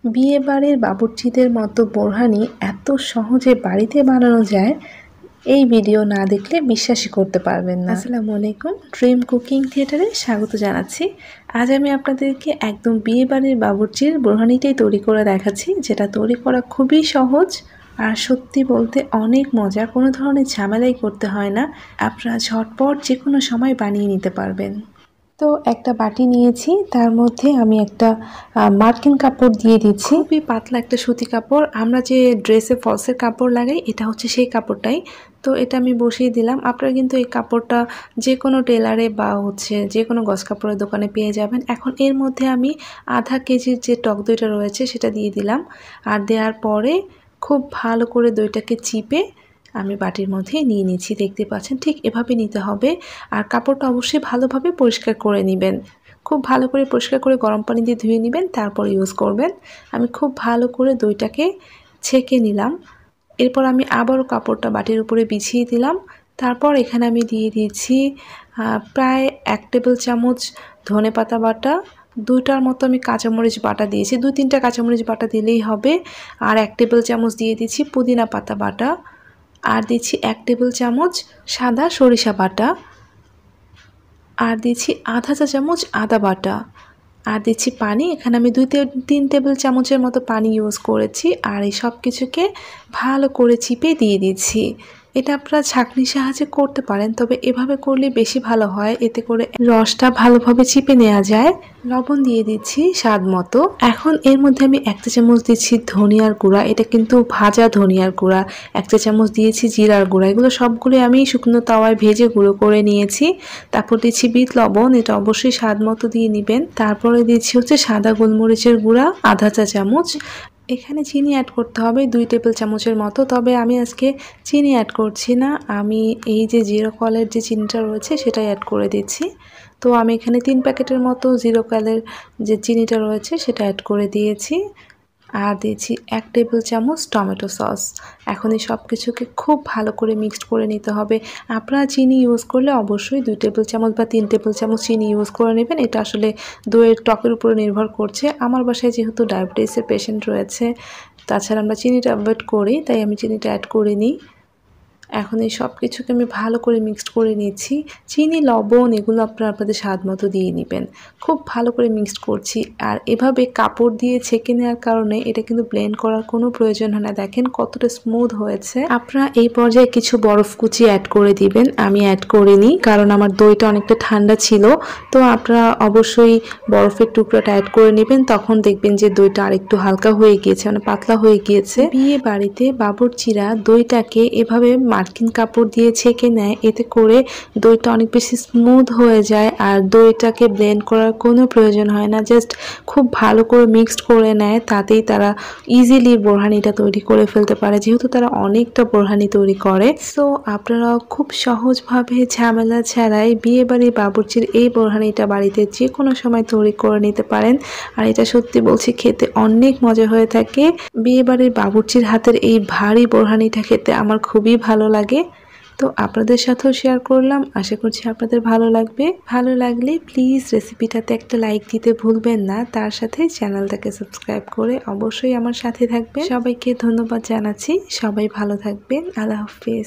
বিয়ে বাড়ির বাবুর্চিদের মতো বোরহানি এত সহজে বাড়িতে বানানো যায়, এই ভিডিও না দেখলে বিশ্বাসই করতে পারবেন না। আসসালামু আলাইকুম, ড্রিম কুকিং থিয়েটারে স্বাগত জানাচ্ছি। আজ আমি আপনাদেরকে একদম বিয়ে বাড়ির বাবুর্চির বোরহানিটাই তৈরি করে দেখাচ্ছি, যেটা তৈরি করা খুবই সহজ আর সত্যি বলতে অনেক মজা। কোনো ধরনের ঝামেলাই করতে হয় না, আপনারা ঝটপট যে কোনো সময় বানিয়ে নিতে পারবেন। তো একটা বাটি নিয়েছি, তার মধ্যে আমি একটা মার্কিন কাপড় দিয়ে দিচ্ছি, খুবই পাতলা একটা সুতি কাপড়। আমরা যে ড্রেসে ফলসের কাপড় লাগাই এটা হচ্ছে সেই কাপড়টাই। তো এটা আমি বসিয়ে দিলাম। আপনারা কিন্তু এই কাপড়টা যে কোনো টেলারে বা হচ্ছে যে কোনো গস কাপড়ের দোকানে পেয়ে যাবেন। এখন এর মধ্যে আমি আধা কেজির যে টক দইটা রয়েছে সেটা দিয়ে দিলাম, আর দেওয়ার পরে খুব ভালো করে দইটাকে চিপে আমি বাটির মধ্যে নিয়ে নিচ্ছি। দেখতে পাচ্ছেন ঠিক এভাবে নিতে হবে। আর কাপড়টা অবশ্যই ভালোভাবে পরিষ্কার করে নেবেন, খুব ভালো করে পরিষ্কার করে গরম পানি দিয়ে ধুয়ে নেবেন, তারপর ইউজ করবেন। আমি খুব ভালো করে দইটাকে ছেঁকে নিলাম। এরপর আমি আবারও কাপড়টা বাটির উপরে বিছিয়ে দিলাম। তারপর এখানে আমি দিয়ে দিচ্ছি প্রায় 1 টেবিল চামচ ধনেপাতা বাটা, 2টার মতো আমি কাঁচামরিচ বাটা দিয়েছি, 2-3টা কাঁচামরিচ বাটা দিলেই হবে। আর 1 টেবিল চামচ দিয়ে দিচ্ছি পুদিনা পাতা বাটা, আর দিচ্ছি 1 টেবিল চামচ সাদা সরিষা বাটা, আর দিচ্ছি আধা চা চামচ আদা বাটা, আর দিচ্ছি পানি। এখানে আমি 2-3 টেবিল চামচের মতো পানি ইউজ করেছি। আর এই সব কিছুকে ভালো করে চিপে দিয়ে দিচ্ছি। এটা আপনারা ছাঁকনির সাহায্যে করতে পারেন, তবে এভাবে করলে বেশি ভালো হয়, এতে করে রসটা ভালোভাবে চিপে নেওয়া যায়। লবণ দিয়ে দিচ্ছি স্বাদ মতো। এখন এর মধ্যে আমি 1 চা চামচ দিচ্ছি ধনিয়ার গুঁড়া, এটা কিন্তু ভাজা ধনিয়ার গুঁড়া। 1 চা চামচ দিয়েছি জিরার গুঁড়া, এগুলো সবগুলো আমি শুকনো তাওয়ায় ভেজে গুঁড়ো করে নিয়েছি। তারপর দিচ্ছি বিট লবণ, এটা অবশ্যই স্বাদ মতো দিয়ে নেবেন। তারপরে দিচ্ছি হচ্ছে সাদা গোলমরিচের গুঁড়া আধা চা চামচ। এখানে চিনি অ্যাড করতে হবে 2 টেবিল চামচের মতো, তবে আমি আজকে চিনি অ্যাড করছি না, আমি এই যে জিরো কলের যে চিনিটা রয়েছে সেটাই অ্যাড করে দিচ্ছি। তো আমি এখানে 3 প্যাকেটের মতো জিরো কলের যে চিনিটা রয়েছে সেটা অ্যাড করে দিয়েছি। আর দিয়েছি 1 টেবিল চামচ টমেটো সস। এখন এই সব কিছুকে খুব ভালো করে মিক্সড করে নিতে হবে। আপনারা চিনি ইউজ করলে অবশ্যই 2 টেবিল চামচ বা 3 টেবিল চামচ চিনি ইউজ করে নেবেন। এটা আসলে দইয়ের টকের উপরে নির্ভর করছে। আমার বাসায় যেহেতু ডায়াবেটিসের পেশেন্ট রয়েছে, তাছাড়া আমরা চিনিটা অ্যাভয়েড করি, তাই আমি চিনিটা অ্যাড করিনি। এখন এই সব কিছুকে আমি ভালো করে মিক্সড করে নিচ্ছি। চিনি, লবণ এগুলো আপনারা আপনাদের স্বাদ মতো দিয়ে নেবেন। খুব ভালো করে মিক্সড করছি। আর এভাবে কাপড় দিয়ে ছেঁকে নেওয়ার কারণে এটা কিন্তু ব্লেন্ড করার কোনো প্রয়োজন হয় না। দেখেন কতটা স্মুথ হয়েছে। আপনারা এই পর্যায়ে কিছু বরফ কুচি অ্যাড করে দিবেন, আমি অ্যাড করিনি কারণ আমার দইটা অনেকটা ঠান্ডা ছিল। তো আপনারা অবশ্যই বরফের টুকরাটা অ্যাড করে নেবেন, তখন দেখবেন যে দইটা আরেকটু হালকা হয়ে গিয়েছে, মানে পাতলা হয়ে গিয়েছে। বিয়ে বাড়িতে বাবুর্চিরা দইটাকে এভাবে মার্কিন কাপড় দিয়ে ছেঁকে নেয়, এতে করে দইটা অনেক বেশি স্মুথ হয়ে যায়। আর দইটাকে ব্লেন্ড করার কোনো প্রয়োজন হয় না, জাস্ট খুব ভালো করে মিক্সড করে নেয়, তাতেই তারা ইজিলি বোরহানিটা তৈরি করে ফেলতে পারে, যেহেতু তারা অনেকটা বোরহানি তৈরি করে। সো আপনারা খুব সহজভাবে ঝামেলা ছাড়াই বিয়েবাড়ির বাবুর্চির এই বোরহানিটা বাড়িতে যে কোনো সময় তৈরি করে নিতে পারেন। আর এটা সত্যি বলছি খেতে অনেক মজা হয়ে থাকে। বিয়েবাড়ির বাবুর্চির হাতের এই ভারী বোরহানিটা খেতে আমার খুবই ভালো লাগে। তো আপনাদের সাথেও শেয়ার করলাম, আশা করছি আপনাদের ভালো লাগবে। ভালো লাগলে প্লিজ রেসিপিটাতে একটা লাইক দিতে ভুলবেন না, তার সাথে চ্যানেলটাকে সাবস্ক্রাইব করে অবশ্যই আমার সাথে থাকবেন। সবাইকে ধন্যবাদ জানাচ্ছি, সবাই ভালো থাকবেন। আল্লাহ হাফেজ।